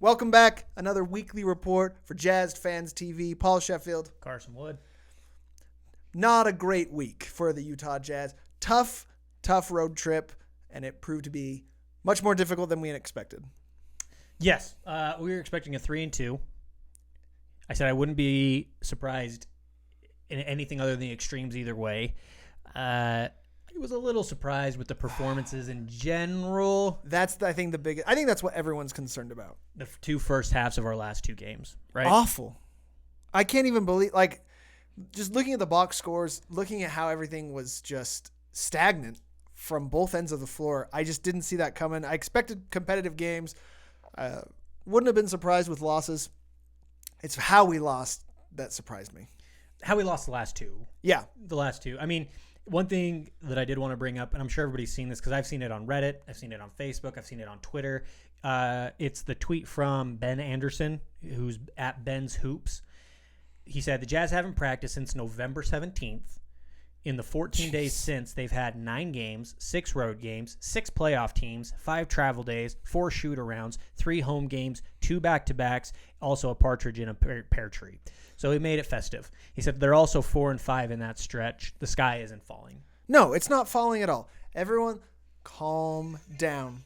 Welcome back. Another weekly report for Jazzed Fans TV. Paul Sheffield. Carson Wood. Not a great week for the Utah Jazz. Tough road trip, and it proved to be much more difficult than we had expected. Yes, we were expecting a 3-2. I said I wouldn't be surprised in anything other than the extremes either way. I was a little surprised with the performances in general. I think that's what everyone's concerned about. The two first halves of our last two games, right? Awful. I can't even believe, just looking at the box scores, looking at how everything was just stagnant from both ends of the floor. I just didn't see that coming. I expected competitive games. Wouldn't have been surprised with losses. It's how we lost that surprised me. How we lost the last two. Yeah. The last two. I mean, one thing that I did want to bring up, and I'm sure everybody's seen this because I've seen it on Reddit, I've seen it on Facebook, I've seen it on Twitter. It's the tweet from Ben Anderson, who's at Ben's Hoops. He said, the Jazz haven't practiced since November 17th. In the 14 days since, they've had 9 games, 6 road games, 6 playoff teams, 5 travel days, 4 shoot-arounds, 3 home games, 2 back-to-backs, also a partridge in a pear tree. So he made it festive. He said they're also 4-5 in that stretch. The sky isn't falling. No, it's not falling at all. Everyone, calm down.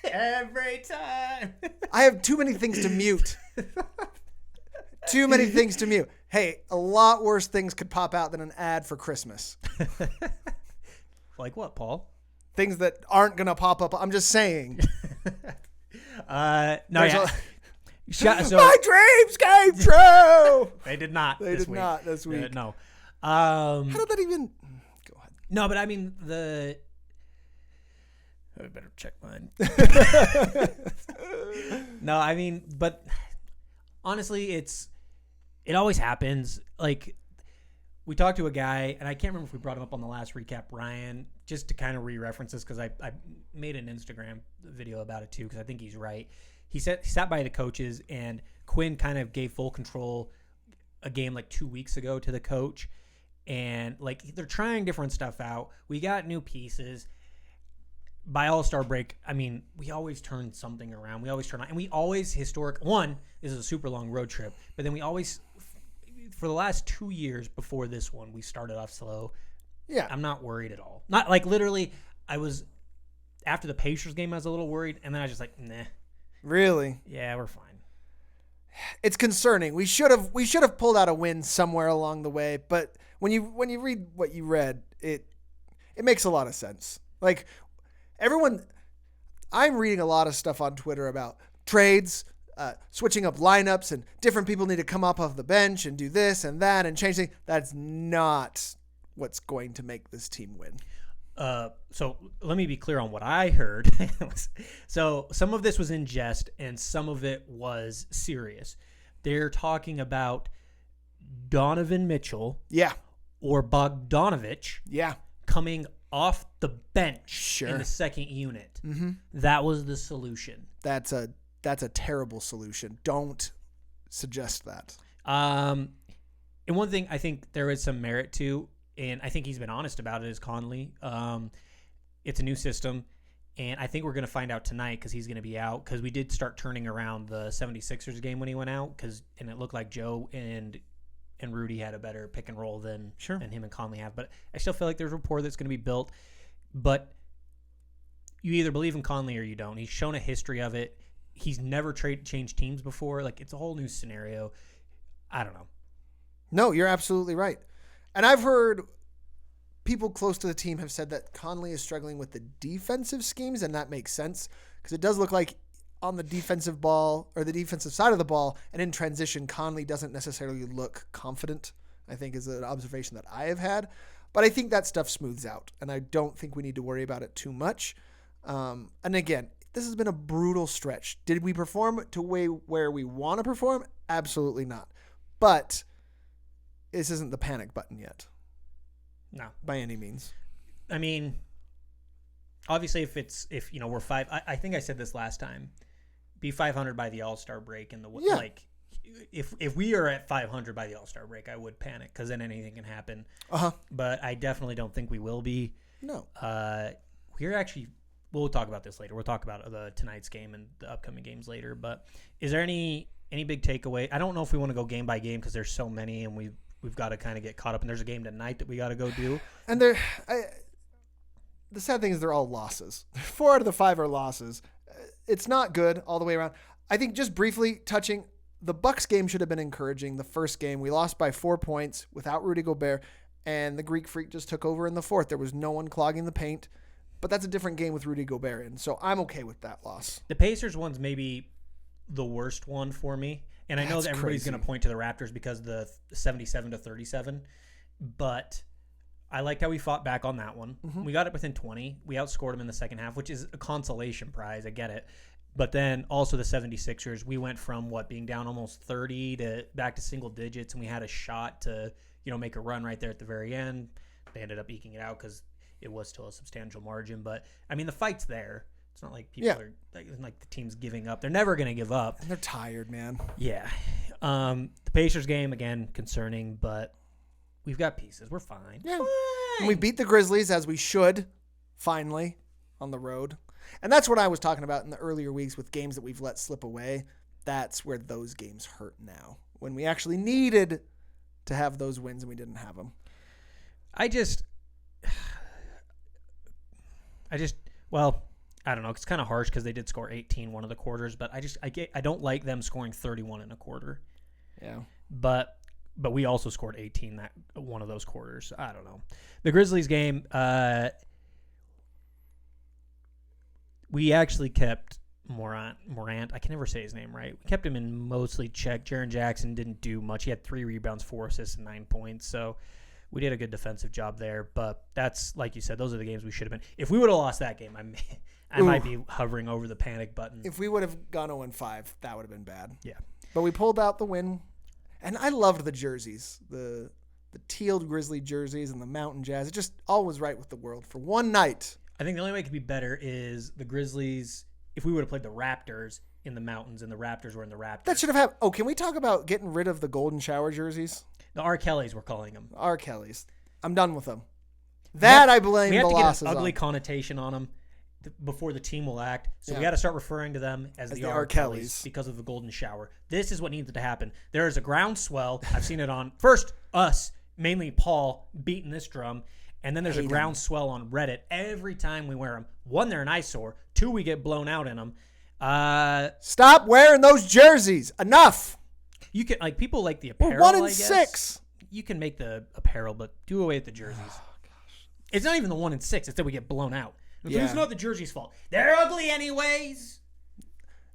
Every time. I have too many things to mute. Too many things to mute. Hey, a lot worse things could pop out than an ad for Christmas. Like what, Paul? Things that aren't going to pop up. I'm just saying. No, yeah. My dreams came true. They did not. They did not this week. No. How did that even? Go ahead. No, but I mean I better check mine. No, I mean, but honestly, it always happens. Like, we talked to a guy, and I can't remember if we brought him up on the last recap, Ryan, just to kind of re-reference this because I made an Instagram video about it too because I think he's right. He sat by the coaches, and Quinn kind of gave full control a game like 2 weeks ago to the coach, and like they're trying different stuff out. We got new pieces. By All-Star break, I mean, we always turn something around. We always turn on. And we always, this is a super long road trip. But then we always, for the last 2 years before this one, we started off slow. Yeah. I'm not worried at all. Not like literally, after the Pacers game, I was a little worried. And then I was just like, nah. Really? Yeah, we're fine. It's concerning. We should have pulled out a win somewhere along the way. But when you read what you read, it makes a lot of sense. Like, I'm reading a lot of stuff on Twitter about trades, switching up lineups, and different people need to come up off the bench and do this and that and change things. That's not what's going to make this team win. So let me be clear on what I heard. So some of this was in jest and some of it was serious. They're talking about Donovan Mitchell. Yeah. Or Bogdanovich. Yeah. Coming off the bench in the second unit. Mm-hmm. That was the solution. That's a terrible solution. Don't suggest that. And one thing I think there is some merit to, and I think he's been honest about it, is Conley. It's a new system, and I think we're going to find out tonight because he's going to be out because we did start turning around the 76ers game when he went out and it looked like Joe and Rudy had a better pick and roll than him and Conley have. But I still feel like there's a rapport that's going to be built. But you either believe in Conley or you don't. He's shown a history of it. He's never changed teams before. Like, it's a whole new scenario. I don't know. No, you're absolutely right. And I've heard people close to the team have said that Conley is struggling with the defensive schemes, and that makes sense because it does look like on the defensive ball or the defensive side of the ball and in transition, Conley doesn't necessarily look confident, I think is an observation that I have had. But I think that stuff smooths out, and I don't think we need to worry about it too much. And again, this has been a brutal stretch. Did we perform to where we want to perform? Absolutely not. But this isn't the panic button yet. No. By any means. I mean, obviously if we're five, I think I said this last time, be 500 by the All-Star break and like if we are at 500 by the All-Star break, I would panic because then anything can happen. Uh-huh. But I definitely don't think we will be. No. We're actually we'll talk about this later. We'll talk about tonight's game and the upcoming games later. But is there any big takeaway? I don't know if we want to go game by game because there's so many, and we've got to kind of get caught up. And there's a game tonight that we got to go do. And the sad thing is they're all losses. 4 out of the 5 are losses. It's not good all the way around. I think just briefly touching, the Bucks game should have been encouraging. The first game, we lost by 4 points without Rudy Gobert, and the Greek Freak just took over in the fourth. There was no one clogging the paint, but that's a different game with Rudy Gobert in, so I'm okay with that loss. The Pacers one's maybe the worst one for me, and I know that everybody's going to point to the Raptors because of the 77-37, but I liked how we fought back on that one. Mm-hmm. We got it within 20. We outscored them in the second half, which is a consolation prize. I get it. But then also the 76ers, we went from being down almost 30 to back to single digits, and we had a shot to, make a run right there at the very end. They ended up eking it out because it was still a substantial margin. But, I mean, the fight's there. It's not like people are like the team's giving up. They're never going to give up. And they're tired, man. Yeah. The Pacers game, again, concerning, but we've got pieces. We're fine. Yeah. Fine. And we beat the Grizzlies as we should, finally, on the road. And that's what I was talking about in the earlier weeks with games that we've let slip away. That's where those games hurt now. When we actually needed to have those wins and we didn't have them. Well, I don't know. It's kind of harsh because they did score 18 one of the quarters, but I don't like them scoring 31 in a quarter. Yeah. But we also scored 18 that one of those quarters. I don't know. The Grizzlies game, we actually kept Morant. I can never say his name right. We kept him in mostly check. Jaren Jackson didn't do much. He had 3 rebounds, 4 assists, and 9 points. So we did a good defensive job there. But that's, like you said, those are the games we should have been. If we would have lost that game, I might be hovering over the panic button. If we would have gone 0-5, that would have been bad. Yeah. But we pulled out the win. And I loved the jerseys, the teal Grizzly jerseys and the Mountain Jazz. It just all was right with the world for one night. I think the only way it could be better is the Grizzlies, if we would have played the Raptors in the mountains and the Raptors were in the Raptors. That should have happened. Oh, can we talk about getting rid of the golden shower jerseys? The R. Kellys, we're calling them. R. Kellys. I'm done with them. I blame the losses on. We have to get an ugly connotation on them before the team will act. So we got to start referring to them as the R. Kellys because of the golden shower. This is what needs to happen. There is a groundswell. I've seen it on, first, us, mainly Paul, beating this drum. And then there's a groundswell on Reddit every time we wear them. 1, they're an eyesore. 2, we get blown out in them. Stop wearing those jerseys. Enough. You can people like the apparel. We're 1-6. You can make the apparel, but do away with the jerseys. Oh, gosh. It's not even the 1-6. It's that we get blown out. It's not the jersey's fault. They're ugly anyways.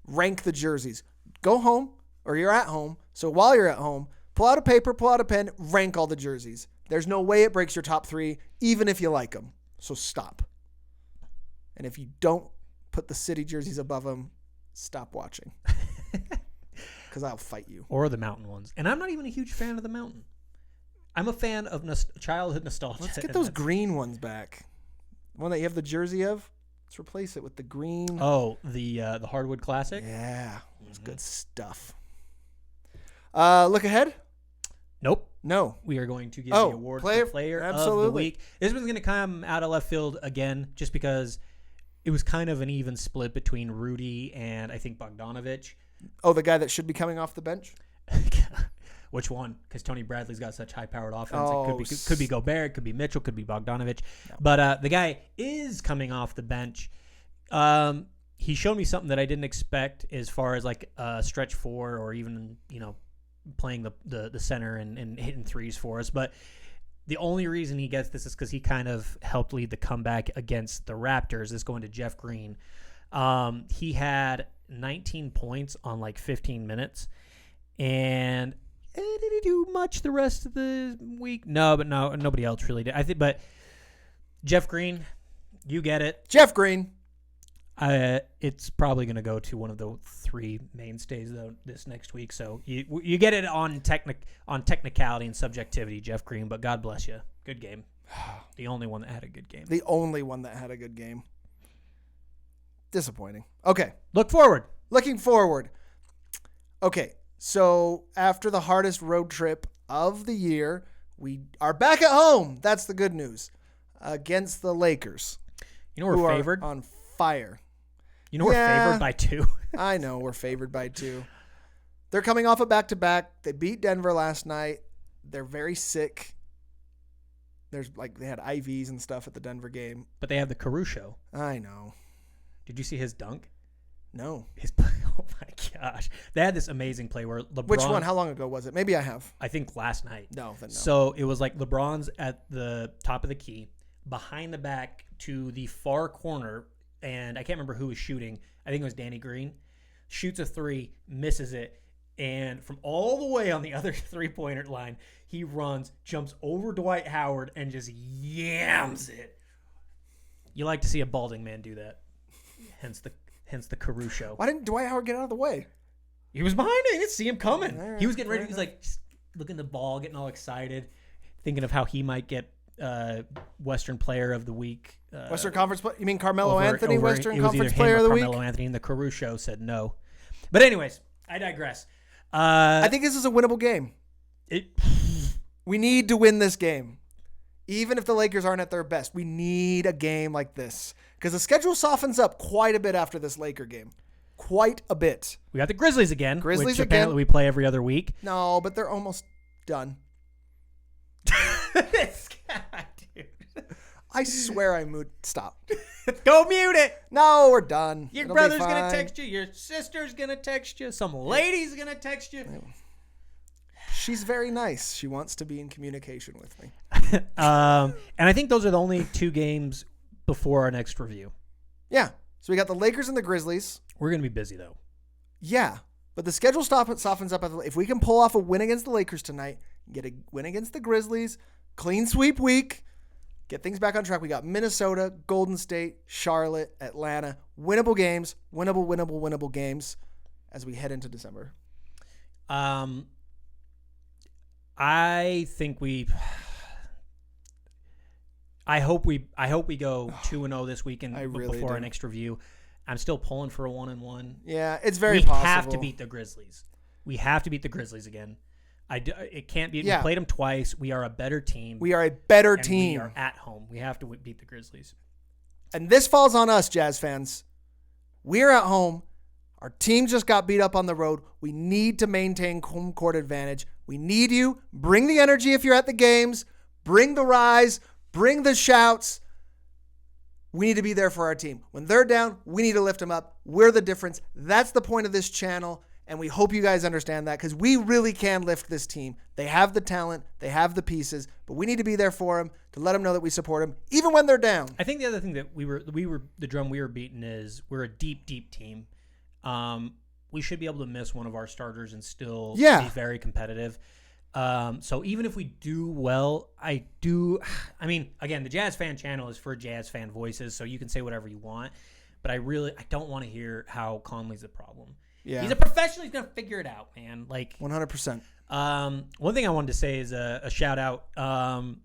Rank the jerseys. Go home, or you're at home. So while you're at home, pull out a paper, pull out a pen, rank all the jerseys. There's no way it breaks your top 3, even if you like them. So stop. And if you don't put the city jerseys above them, stop watching. Because I'll fight you. Or the mountain ones. And I'm not even a huge fan of the mountain. I'm a fan of childhood nostalgia. Let's get those green ones back. The one that you have the jersey of. Let's replace it with the green. Oh, the Hardwood Classic? Yeah. It's good stuff. Look ahead? Nope. No. We are going to give the award for Player of the Week. This one's going to come out of left field again just because it was kind of an even split between Rudy and I think Bogdanović. Oh, the guy that should be coming off the bench? Which one? Because Tony Bradley's got such high-powered offense. It could be Gobert, could be Mitchell, could be Bogdanović. No. But the guy is coming off the bench. He showed me something that I didn't expect as far as like stretch 4 or even, playing the center and hitting threes for us. But the only reason he gets this is because he kind of helped lead the comeback against the Raptors. This going to Jeff Green. He had 19 points on like 15 minutes. And did he do much the rest of the week? No, nobody else really did. I think, but Jeff Green, you get it. Jeff Green. It's probably going to go to one of the 3 mainstays though this next week. So you get it on technicality and subjectivity, Jeff Green. But God bless you. Good game. The only one that had a good game. The only one that had a good game. Disappointing. Okay. Looking forward. Okay. So after the hardest road trip of the year, we are back at home. That's the good news. Against the Lakers. We're favored on fire. You know we're Yeah. favored by 2. I know we're favored by 2. They're coming off a back-to-back. They beat Denver last night. They're very sick. They had IVs and stuff at the Denver game. But they have the Caruso. I know. Did you see his dunk? No. Oh my gosh. They had this amazing play where LeBron. Which one? How long ago was it? Maybe I have. I think last night. No, then no. So it was like LeBron's at the top of the key, behind the back to the far corner, and I can't remember who was shooting. I think it was Danny Green. Shoots a 3, misses it, and from all the way on the other 3-pointer line, he runs, jumps over Dwight Howard, and just yams it. You like to see a balding man do that. Hence the Caruso. Why didn't Dwight Howard get out of the way? He was behind it. You didn't see him coming. All right, He was getting ready. fair He was like looking at the ball, getting all excited, thinking of how he might get Western Player of the Week. Western Conference You mean Carmelo over- Anthony, over- Western it was Conference either him Player or of the Week? Carmelo Anthony, and the Caruso said no. But anyways, I digress. I think this is a winnable game. We need to win this game. Even if the Lakers aren't at their best, we need a game like this. Because the schedule softens up quite a bit after this Laker game. Quite a bit. We got the Grizzlies again, Grizzlies which again. apparently we play every other week. No, but they're almost done. This guy, dude. I swear I moved. Stop. Go mute it. No, we're done. Your It'll be brother's going to fine. text you. Your sister's going to text you. Some lady's going to text you. She's very nice. She wants to be in communication with me. And I think those are the only 2 games before our next review. Yeah. So we got the Lakers and the Grizzlies. We're going to be busy, though. Yeah. But the schedule softens up. If we can pull off a win against the Lakers tonight, get a win against the Grizzlies, clean sweep week, get things back on track. We got Minnesota, Golden State, Charlotte, Atlanta. Winnable games. Winnable games as we head into December. I think I hope we go 2-0 this weekend I really before do. our next review. I'm still pulling for a 1-1. Yeah, it's very We possible. have to beat the Grizzlies. We have to beat the Grizzlies again. It can't be. Yeah. We played them twice. We are a better team. We are a better and team. We are at home. We have to beat the Grizzlies. And this falls on us, Jazz fans. We're at home. Our team just got beat up on the road. We need to maintain home court advantage. We need you. Bring the energy if you're at the games. Bring the rise. Bring the shouts. We need to be there for our team. When they're down, we need to lift them up. We're the difference. That's the point of this channel. And we hope you guys understand that because we really can lift this team. They have the talent. They have the pieces. But we need to be there for them to let them know that we support them, even when they're down. I think the other thing that we were the drum we were beating is we're a deep team. We should be able to miss one of our starters and still be very competitive. So even if we do well, I mean, again, the Jazz Fan channel is for Jazz fan voices, so you can say whatever you want. But I don't want to hear how Conley's the problem. Yeah. He's a professional. He's going to figure it out, man. Like 100%. One thing I wanted to say is a shout out. I'm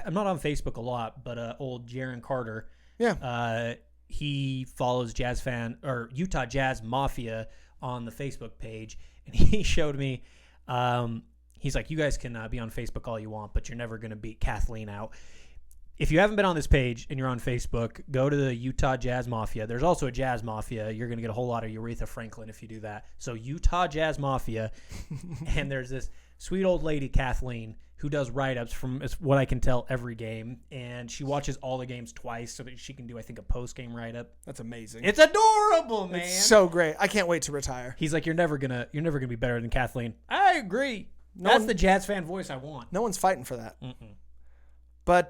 not on Facebook a lot, but old Jaron Carter. Yeah. He follows Jazz Fan or Utah Jazz Mafia on the Facebook page, and he showed me. He's like, you guys can be on Facebook all you want, but you're never going to beat Kathleen out. If you haven't been on this page and you're on Facebook, go to the Utah Jazz Mafia. There's also a Jazz Mafia. You're going to get a whole lot of Aretha Franklin if you do that. So Utah Jazz Mafia. And there's this sweet old lady, Kathleen, who does write-ups from what I can tell every game. And she watches all the games twice so that she can do, I think, a post-game write-up. That's amazing. It's adorable, man. It's so great. I can't wait to retire. He's like, you're never gonna be better than Kathleen. I agree. That's the Jazz fan voice I want. No one's fighting for that. Mm-mm. But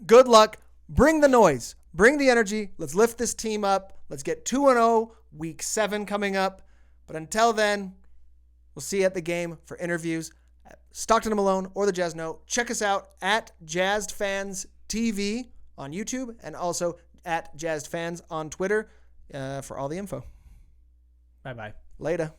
good luck. Bring the noise. Bring the energy. Let's lift this team up. Let's get 2-0, week 7 coming up. But until then, we'll see you at the game for interviews at Stockton and Malone or the Jazz Note. Check us out at Jazzed Fans TV on YouTube and also at Jazzed Fans on Twitter for all the info. Bye-bye. Later.